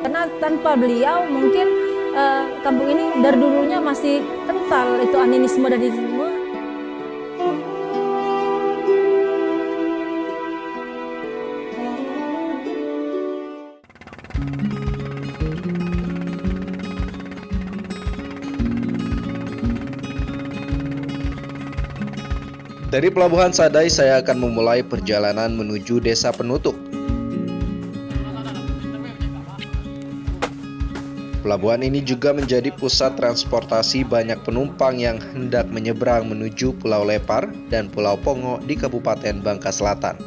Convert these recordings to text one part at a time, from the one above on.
Karena tanpa beliau mungkin kampung ini dari dulunya masih kental itu animisme dan idealisme. Dari Pelabuhan Sadai, saya akan memulai perjalanan menuju Desa Penutuk. Pelabuhan ini juga menjadi pusat transportasi banyak penumpang yang hendak menyeberang menuju Pulau Lepar dan Pulau Pongo di Kabupaten Bangka Selatan.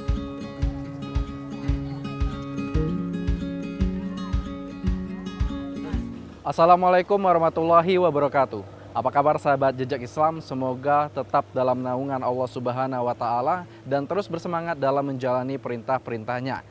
Assalamualaikum warahmatullahi wabarakatuh. Apa kabar sahabat Jejak Islam? Semoga tetap dalam naungan Allah Subhanahu wa Ta'ala dan terus bersemangat dalam menjalani perintah-perintahnya.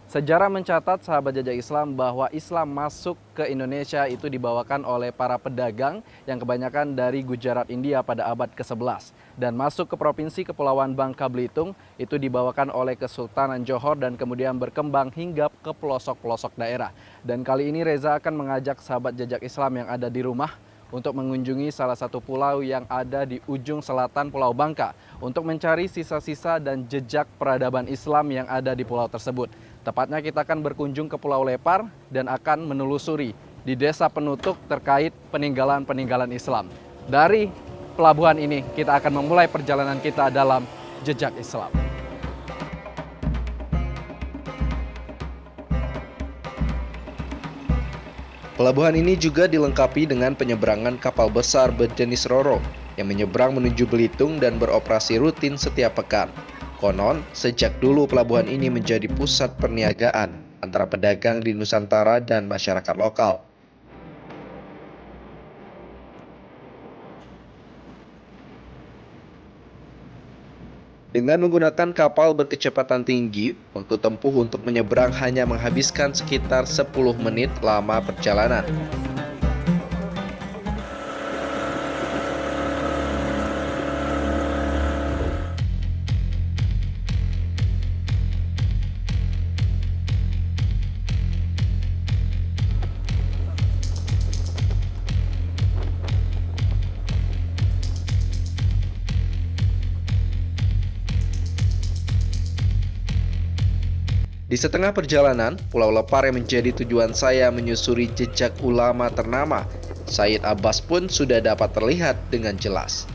Sejarah mencatat sahabat Jejak Islam bahwa Islam masuk ke Indonesia itu dibawakan oleh para pedagang yang kebanyakan dari Gujarat, India pada abad ke-11. Dan masuk ke Provinsi Kepulauan Bangka Belitung itu dibawakan oleh Kesultanan Johor dan kemudian berkembang hingga ke pelosok-pelosok daerah. Dan kali ini Reza akan mengajak sahabat Jejak Islam yang ada di rumah untuk mengunjungi salah satu pulau yang ada di ujung selatan Pulau Bangka untuk mencari sisa-sisa dan jejak peradaban Islam yang ada di pulau tersebut. Tepatnya kita akan berkunjung ke Pulau Lepar dan akan menelusuri di Desa Penutuk terkait peninggalan-peninggalan Islam. Dari pelabuhan ini kita akan memulai perjalanan kita dalam Jejak Islam. Pelabuhan ini juga dilengkapi dengan penyeberangan kapal besar berjenis Roro yang menyeberang menuju Belitung dan beroperasi rutin setiap pekan. Konon, sejak dulu pelabuhan ini menjadi pusat perniagaan antara pedagang di Nusantara dan masyarakat lokal. Dengan menggunakan kapal berkecepatan tinggi, waktu tempuh untuk menyeberang hanya menghabiskan sekitar 10 menit lama perjalanan. Di setengah perjalanan, Pulau Lepar yang menjadi tujuan saya menyusuri jejak ulama ternama, Sayyid Abbas pun sudah dapat terlihat dengan jelas.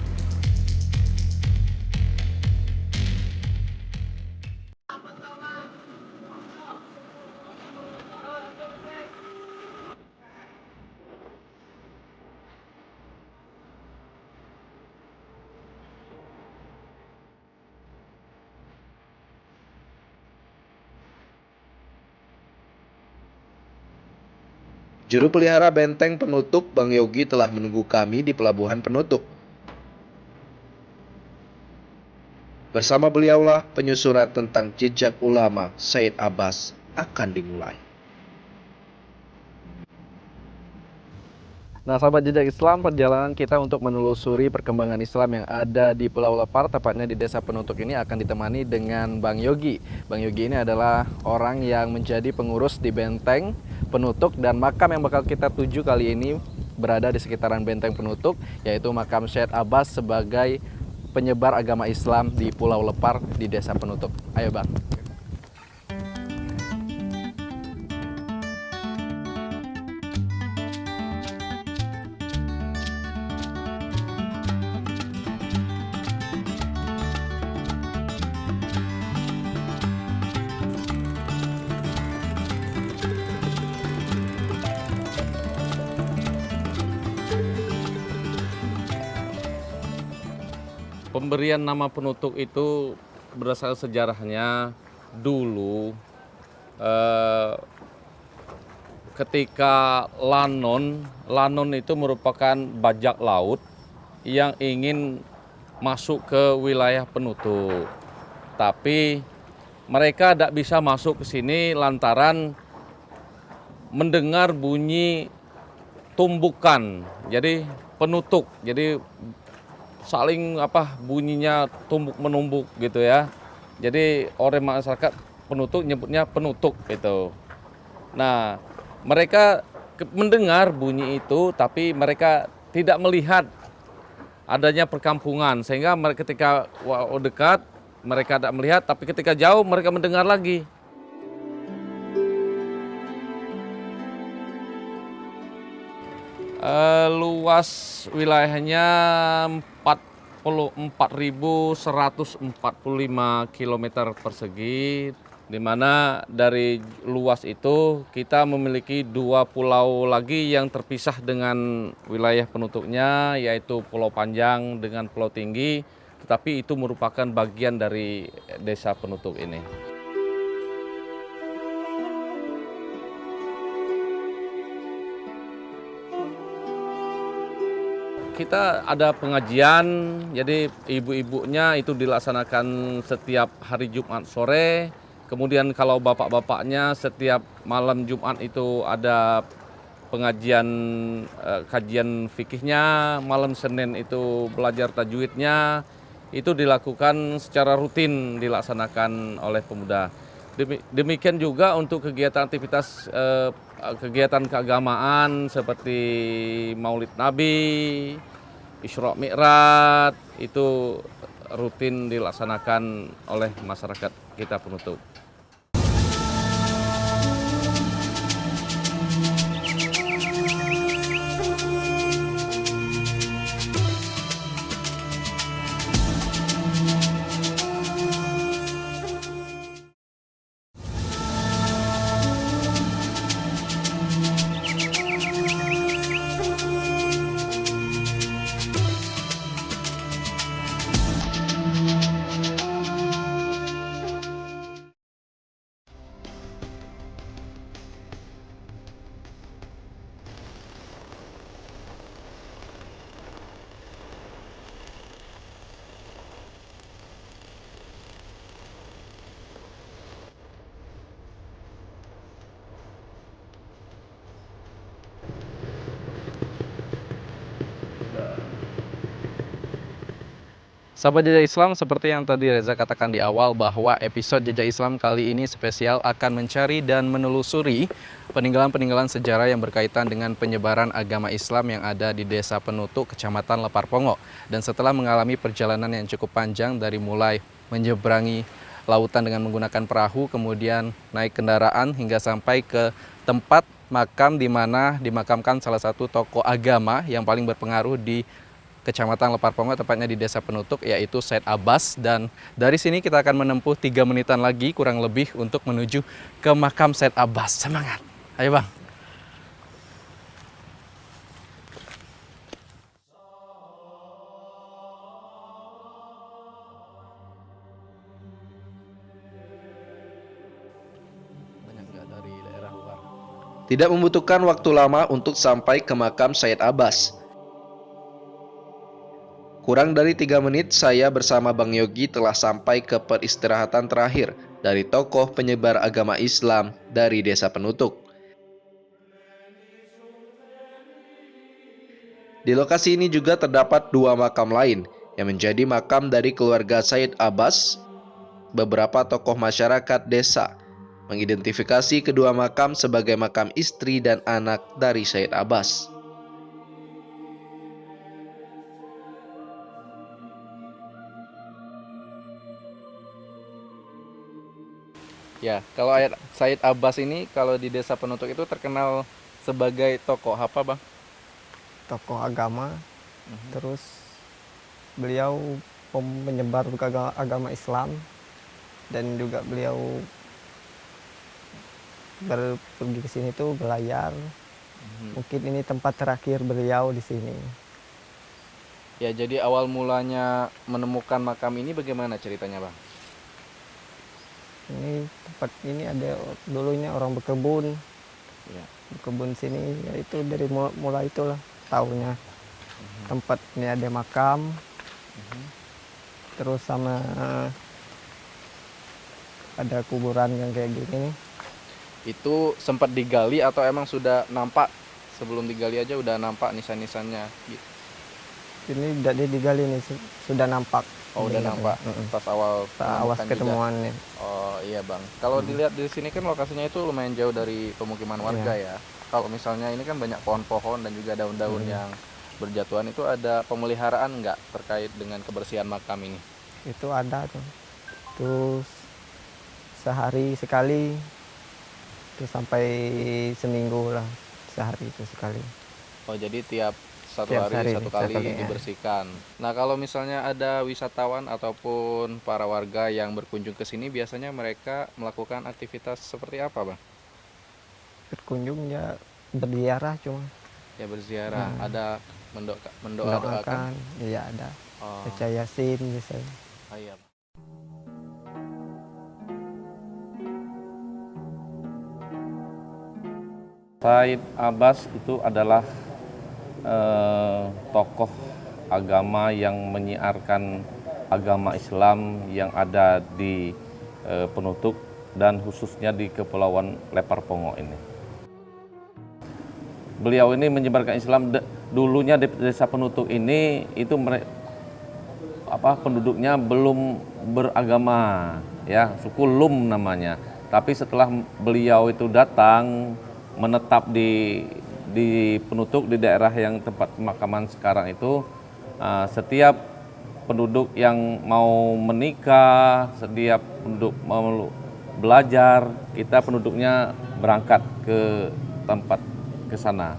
Juru pelihara benteng penutup Bang Yogi telah menunggu kami di Pelabuhan Penutup. Bersama beliaulah penyusuran tentang jejak ulama Sayyid Abbas akan dimulai. Nah, sahabat Jejak Islam, perjalanan kita untuk menelusuri perkembangan Islam yang ada di Pulau Lepar, tepatnya di Desa Penutuk ini akan ditemani dengan Bang Yogi. Bang Yogi ini adalah orang yang menjadi pengurus di Benteng Penutuk, dan makam yang bakal kita tuju kali ini berada di sekitaran Benteng Penutuk, yaitu makam Syed Abbas sebagai penyebar agama Islam di Pulau Lepar di Desa Penutuk. Ayo Bang. Pemberian nama Penutuk itu berdasarkan sejarahnya dulu ketika Lanon itu merupakan bajak laut yang ingin masuk ke wilayah Penutuk. Tapi mereka tidak bisa masuk ke sini lantaran mendengar bunyi tumbukan. Jadi penutuk. Jadi saling bunyinya tumbuk menumbuk gitu ya. Jadi orang masyarakat Penutuk nyebutnya penutuk gitu. Nah, mereka mendengar bunyi itu, tapi mereka tidak melihat adanya perkampungan, sehingga ketika dekat mereka tidak melihat, tapi ketika jauh mereka mendengar lagi. Luas wilayahnya 44.145 km persegi, di mana dari luas itu kita memiliki 2 pulau lagi yang terpisah dengan wilayah penutupnya, yaitu Pulau Panjang dengan Pulau Tinggi, tetapi itu merupakan bagian dari desa penutup ini. Kita ada pengajian, jadi ibu-ibunya itu dilaksanakan setiap hari Jumat sore. Kemudian kalau bapak-bapaknya setiap malam Jumat itu ada pengajian kajian fikihnya, malam Senin itu belajar tajwidnya. Itu dilakukan secara rutin dilaksanakan oleh pemuda. Demikian juga untuk kegiatan aktivitas kegiatan keagamaan seperti Maulid Nabi, Isra Mi'raj, itu rutin dilaksanakan oleh masyarakat kita penutup. Sahabat Jejak Islam, seperti yang tadi Reza katakan di awal bahwa episode Jejak Islam kali ini spesial akan mencari dan menelusuri peninggalan-peninggalan sejarah yang berkaitan dengan penyebaran agama Islam yang ada di Desa Penutuk, Kecamatan Lepar Pongo. Dan setelah mengalami perjalanan yang cukup panjang dari mulai menyeberangi lautan dengan menggunakan perahu, kemudian naik kendaraan hingga sampai ke tempat makam di mana dimakamkan salah satu tokoh agama yang paling berpengaruh di Kecamatan Lepar Pongo, tepatnya di Desa Penutuk, yaitu Said Abbas. Dan dari sini kita akan menempuh 3 menitan lagi kurang lebih untuk menuju ke makam Said Abbas. Semangat! Ayo Bang! Banyak nggak dari daerah luar? Tidak membutuhkan waktu lama untuk sampai ke makam Said Abbas. Kurang dari 3 menit saya bersama Bang Yogi telah sampai ke peristirahatan terakhir dari tokoh penyebar agama Islam dari Desa Penutuk. Di lokasi ini juga terdapat 2 makam lain yang menjadi makam dari keluarga Said Abbas. Beberapa tokoh masyarakat desa mengidentifikasi kedua makam sebagai makam istri dan anak dari Said Abbas. Ya, kalau Said Abbas ini kalau di Desa Penutuk itu terkenal sebagai tokoh apa, Bang? Tokoh agama, terus beliau menyebar agama Islam, dan juga beliau pergi ke sini tuh belayar. Mungkin ini tempat terakhir beliau di sini. Ya, jadi awal mulanya menemukan makam ini bagaimana ceritanya, Bang? Ini tempat ini ada dulunya orang berkebun, Ya. berkebun sini, yaitu dari mulai itulah tahunya. Tempat ini ada makam, terus sama ada kuburan yang kayak gini. Itu sempat digali atau emang sudah nampak sebelum digali aja udah nampak nisan-nisannya? Ini udah digali nih, sudah nampak. Oh, udah nampak pas awal awas menemukan ketemuannya. Oh iya bang, kalau dilihat di sini kan lokasinya itu lumayan jauh dari pemukiman warga ya. Kalau misalnya ini kan banyak pohon-pohon dan juga daun-daun yang berjatuhan, itu ada pemeliharaan nggak terkait dengan kebersihan makam ini? Itu ada tuh. Terus sehari sekali, terus sampai seminggu lah, sehari itu sekali. Oh jadi tiap satu Tiap hari hari, satu satu kali kali, ya. dibersihkan. Nah kalau misalnya ada wisatawan ataupun para warga yang berkunjung ke sini, biasanya mereka melakukan aktivitas seperti apa bang? Berkunjung ya berziarah cuma. Ya berziarah, ada mendoakan? Mendoakan, iya ada. Oh, Baca Yasin biasanya. oh iya. Said Abbas itu adalah tokoh agama yang menyiarkan agama Islam yang ada di Penutup dan khususnya di Kepulauan Lepar Pongo ini. Beliau ini menyebarkan Islam dulunya di desa Penutup ini itu penduduknya belum beragama, ya, suku Lum namanya. Tapi setelah beliau itu datang menetap di Penutup, di daerah yang tempat pemakaman sekarang itu, setiap penduduk yang mau menikah, setiap penduduk mau belajar, kita penduduknya berangkat ke tempat ke sana.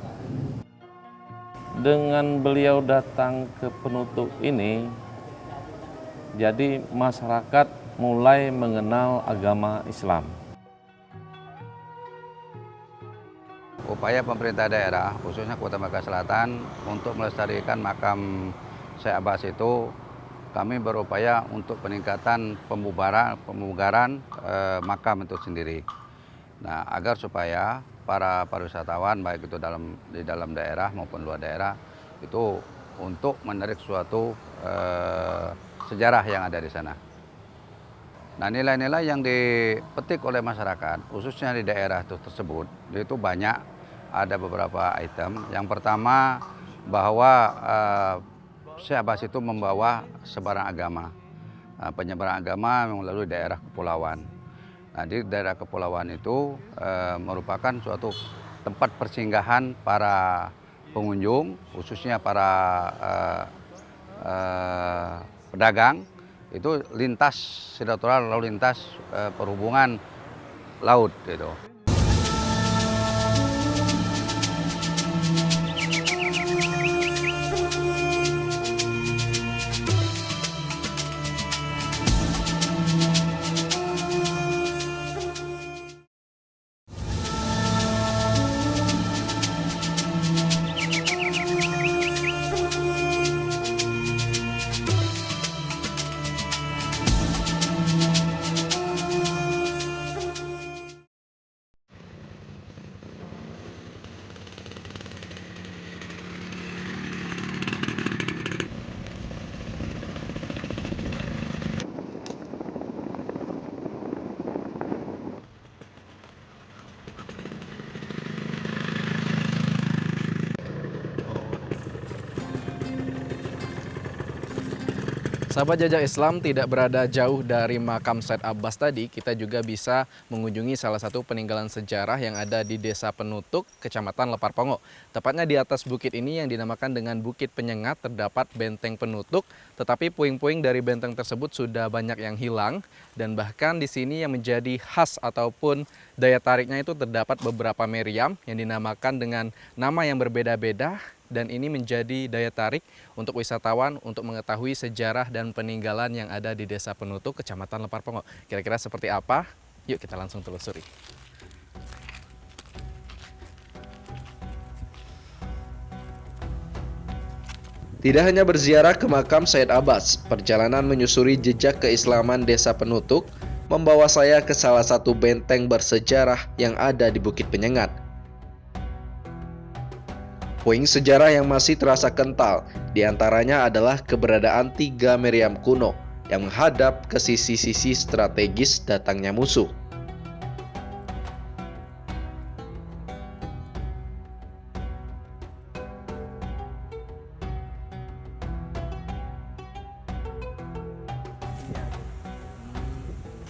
Dengan beliau datang ke Penutup ini, jadi masyarakat mulai mengenal agama Islam. Upaya pemerintah daerah, khususnya Kota Makassar Selatan, untuk melestarikan makam Syekh Abbas itu, kami berupaya untuk peningkatan pemugaran makam itu sendiri. Nah, agar supaya para wisatawan, baik itu di dalam daerah maupun luar daerah, itu untuk menarik suatu sejarah yang ada di sana. Nah, nilai-nilai yang dipetik oleh masyarakat, khususnya di daerah tersebut, itu banyak. Ada beberapa item. Yang pertama, bahwa Syekh Abbas itu membawa sebarang agama, penyebaran agama melalui daerah kepulauan. Nah, di daerah kepulauan itu merupakan suatu tempat persinggahan para pengunjung, khususnya para pedagang. Itu lintas silaturahmi, lalu lintas perhubungan laut gitu. Sahabat Jejak Islam, tidak berada jauh dari makam Syekh Abbas tadi, kita juga bisa mengunjungi salah satu peninggalan sejarah yang ada di Desa Penutup, Kecamatan Lepar Pongo. Tepatnya di atas bukit ini yang dinamakan dengan Bukit Penyengat terdapat benteng Penutup, tetapi puing-puing dari benteng tersebut sudah banyak yang hilang, dan bahkan di sini yang menjadi khas ataupun daya tariknya itu terdapat beberapa meriam yang dinamakan dengan nama yang berbeda-beda. Dan ini menjadi daya tarik untuk wisatawan untuk mengetahui sejarah dan peninggalan yang ada di Desa Penutup, Kecamatan Lepar Pongo. Kira-kira seperti apa? Yuk kita langsung telusuri. Tidak hanya berziarah ke makam Syekh Abbas, perjalanan menyusuri jejak keislaman Desa Penutup membawa saya ke salah satu benteng bersejarah yang ada di Bukit Penyengat. Puing sejarah yang masih terasa kental, diantaranya adalah keberadaan 3 meriam kuno yang menghadap ke sisi-sisi strategis datangnya musuh.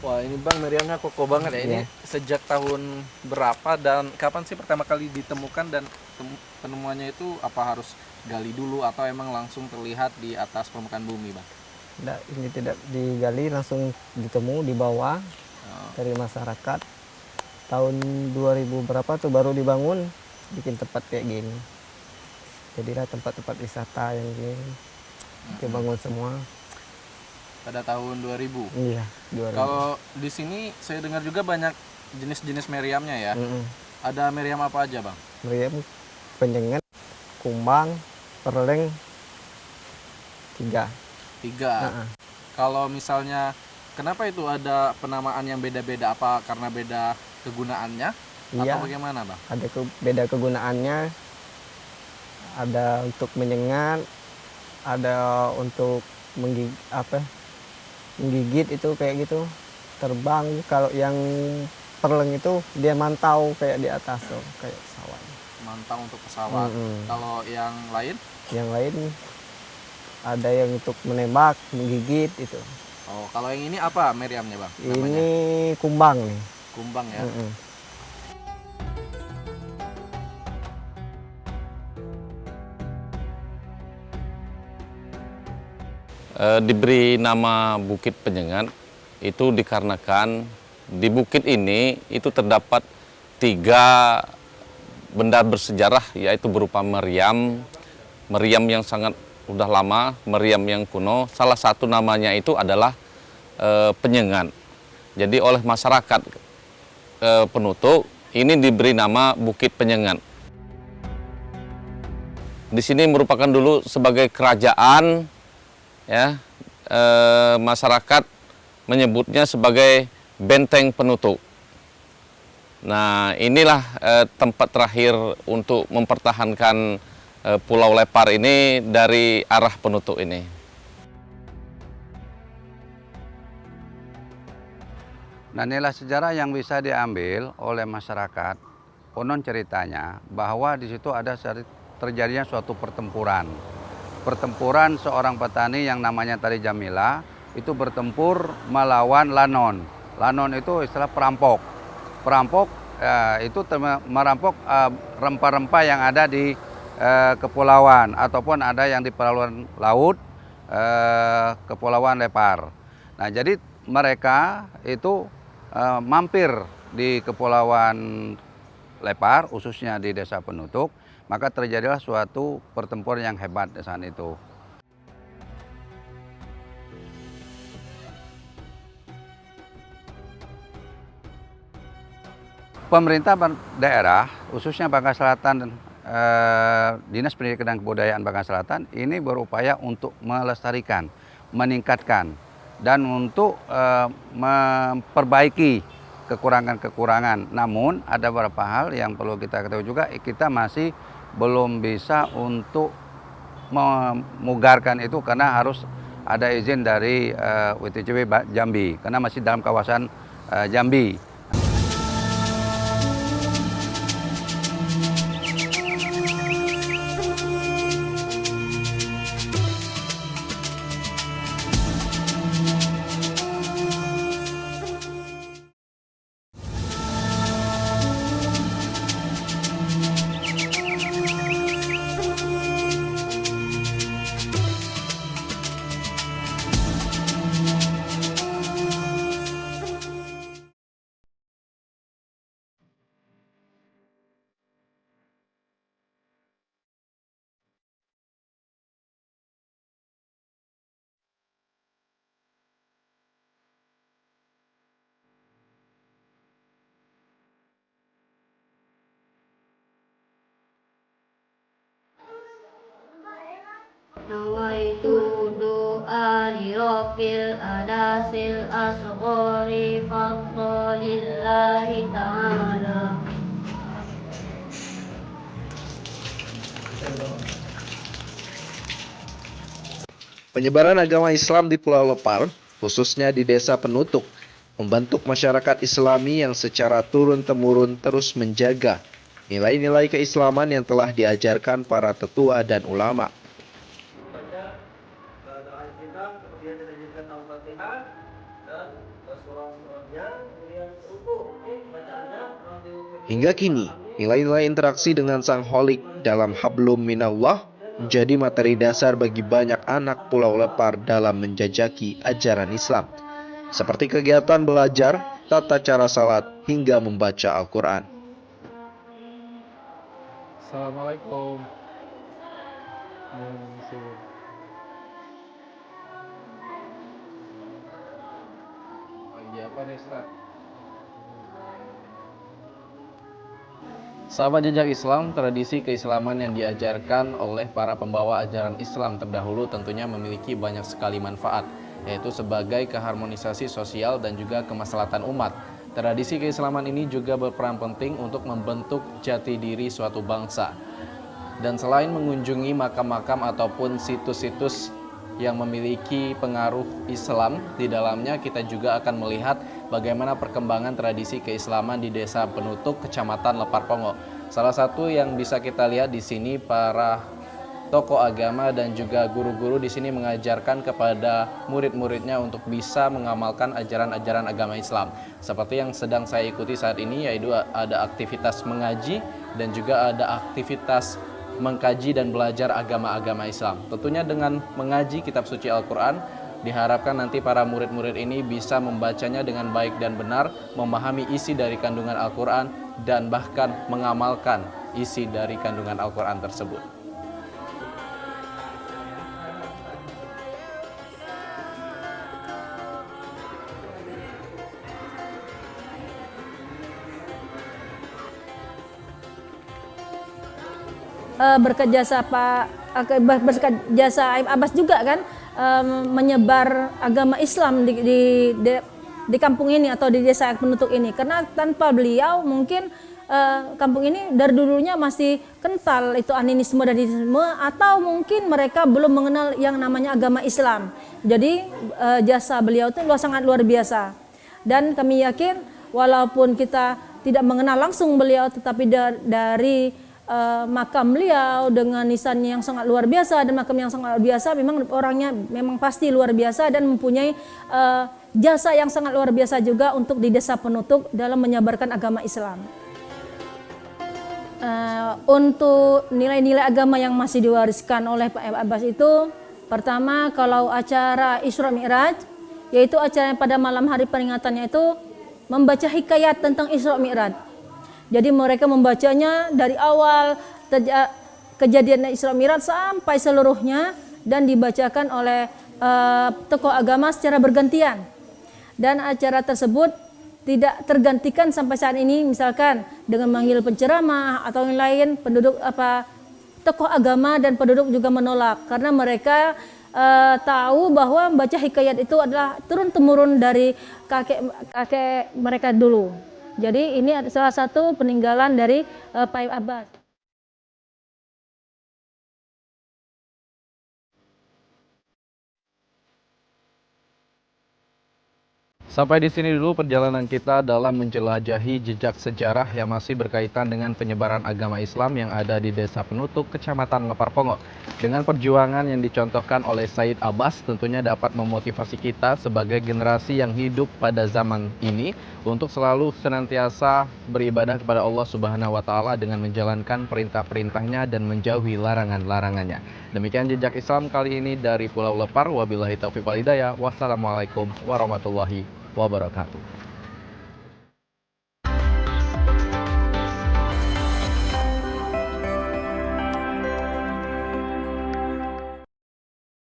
Wah, ini Bang meriamnya kokoh banget ya. Ini Iya. sejak tahun berapa dan kapan sih pertama kali ditemukan, dan penemuannya itu apa harus gali dulu atau emang langsung terlihat di atas permukaan bumi, Bang? Ini tidak digali, langsung ditemu di bawah Oh, dari masyarakat. Tahun 2000 berapa tuh baru dibangun, bikin tempat kayak gini. Jadilah tempat-tempat wisata yang gini dibangun semua. pada tahun 2000. Iya, 2000. Kalau di sini saya dengar juga banyak jenis-jenis meriamnya ya. Mm-mm. Ada meriam apa aja, Bang? Meriam, penyengat, kumbang, perleng, 3. 3. Nah, Kalau misalnya kenapa itu ada penamaan yang beda-beda? Apa karena beda kegunaannya iya, atau bagaimana, Bang? ada beda kegunaannya. Ada untuk menyengat, ada untuk menggigit itu kayak gitu. Terbang. Kalau yang perleng itu dia mantau kayak di atas tuh, kayak pesawat. Mantau untuk pesawat. Mm-mm. Kalau yang lain? Yang lain ada yang untuk menembak, menggigit itu. Oh, kalau yang ini apa meriamnya, Bang? Ini Namanya kumbang nih. kumbang ya. Mm-mm. Diberi nama Bukit Penyengat itu dikarenakan di bukit ini itu terdapat 3 benda bersejarah, yaitu berupa meriam yang sangat udah lama, meriam yang kuno. Salah satu namanya itu adalah penyengat. Jadi oleh masyarakat penutup ini diberi nama Bukit Penyengat. Di sini merupakan dulu sebagai kerajaan, ya, masyarakat menyebutnya sebagai benteng penutup. Nah, inilah tempat terakhir untuk mempertahankan Pulau Lepar ini dari arah penutup ini. Nah, nilai sejarah yang bisa diambil oleh masyarakat, konon ceritanya bahwa di situ ada terjadinya suatu pertempuran. Pertempuran seorang petani yang namanya Tari Jamila itu bertempur melawan Lanon. Lanon itu istilah perampok. Perampok itu merampok rempah-rempah yang ada di kepulauan ataupun ada yang di perairan laut Kepulauan Lepar. Nah, jadi mereka itu mampir di Kepulauan Lepar, khususnya di Desa Penutup, maka terjadilah suatu pertempuran yang hebat di sana itu. Pemerintah daerah, khususnya Bangka Selatan dan Dinas Pendidikan dan Kebudayaan Bangka Selatan ini berupaya untuk melestarikan, meningkatkan, dan untuk memperbaiki kekurangan-kekurangan. Namun ada beberapa hal yang perlu kita ketahui juga, kita masih belum bisa untuk memugarkan itu karena harus ada izin dari WTCW Jambi, karena masih dalam kawasan Jambi. Nawaitu doa lirabbil adasil asghari fadlillahi ta'ala. Penyebaran agama Islam di Pulau Lepar, khususnya di Desa Penutup, membentuk masyarakat Islami yang secara turun-temurun terus menjaga nilai-nilai keislaman yang telah diajarkan para tetua dan ulama. Kemudian kita jadikan Al-Fatihah dan surah Hingga kini, nilai-nilai interaksi dengan Sang Holik dalam Hablum Minallah menjadi materi dasar bagi banyak anak Pulau Lepar dalam menjajaki ajaran Islam, seperti kegiatan belajar, tata cara salat, hingga membaca Al-Quran. Assalamualaikum. Lagi apa nih, Ustaz? Sahabat Jejak Islam, tradisi keislaman yang diajarkan oleh para pembawa ajaran Islam terdahulu tentunya memiliki banyak sekali manfaat, yaitu sebagai keharmonisasi sosial dan juga kemaslahatan umat. Tradisi keislaman ini juga berperan penting untuk membentuk jati diri suatu bangsa. Dan selain mengunjungi makam-makam ataupun situs-situs yang memiliki pengaruh Islam di dalamnya, kita juga akan melihat bagaimana perkembangan tradisi keislaman di Desa Penutuk, Kecamatan Lepar Pongo. Salah satu yang bisa kita lihat di sini, para tokoh agama dan juga guru-guru di sini mengajarkan kepada murid-muridnya untuk bisa mengamalkan ajaran-ajaran agama Islam. Seperti yang sedang saya ikuti saat ini, yaitu ada aktivitas mengaji dan juga ada aktivitas mengkaji dan belajar agama-agama Islam. Tentunya dengan mengaji kitab suci Al-Quran, diharapkan nanti para murid-murid ini bisa membacanya dengan baik dan benar, memahami isi dari kandungan Al-Quran, dan bahkan mengamalkan isi dari kandungan Al-Quran tersebut. Berkat jasa Aib Abbas juga kan, menyebar agama Islam di kampung ini atau di Desa Penutuk ini. Karena tanpa beliau mungkin kampung ini dari dulunya masih kental itu animisme dan isme, atau mungkin mereka belum mengenal yang namanya agama Islam. Jadi jasa beliau itu sangat luar biasa. Dan kami yakin walaupun kita tidak mengenal langsung beliau, tetapi dari makam beliau dengan nisan yang sangat luar biasa dan makam yang sangat luar biasa, memang orangnya memang pasti luar biasa dan mempunyai jasa yang sangat luar biasa juga untuk di Desa Penutuk dalam menyebarkan agama Islam. Untuk nilai-nilai agama yang masih diwariskan oleh Pak Abbas itu, pertama kalau acara Isra Mi'raj, yaitu acara pada malam hari peringatannya itu membaca hikayat tentang Isra Mi'raj. Jadi mereka membacanya dari awal kejadian Isra Mi'raj sampai seluruhnya dan dibacakan oleh tokoh agama secara bergantian. Dan acara tersebut tidak tergantikan sampai saat ini, misalkan dengan manggil penceramah atau yang lain, penduduk tokoh agama dan penduduk juga menolak karena mereka tahu bahwa membaca hikayat itu adalah turun-temurun dari kakek mereka dulu. Jadi ini salah satu peninggalan dari Pak Abbas. Sampai di sini dulu perjalanan kita dalam menjelajahi jejak sejarah yang masih berkaitan dengan penyebaran agama Islam yang ada di Desa Penutuk, Kecamatan Lepar Pongo. Dengan perjuangan yang dicontohkan oleh Said Abbas, tentunya dapat memotivasi kita sebagai generasi yang hidup pada zaman ini untuk selalu senantiasa beribadah kepada Allah Subhanahu wa Ta'ala dengan menjalankan perintah-perintahnya dan menjauhi larangan-larangannya. Demikian jejak Islam kali ini dari Pulau Lepar. Wabillahi taufiq wal hidayah. Wassalamualaikum warahmatullahi wabarakatuh.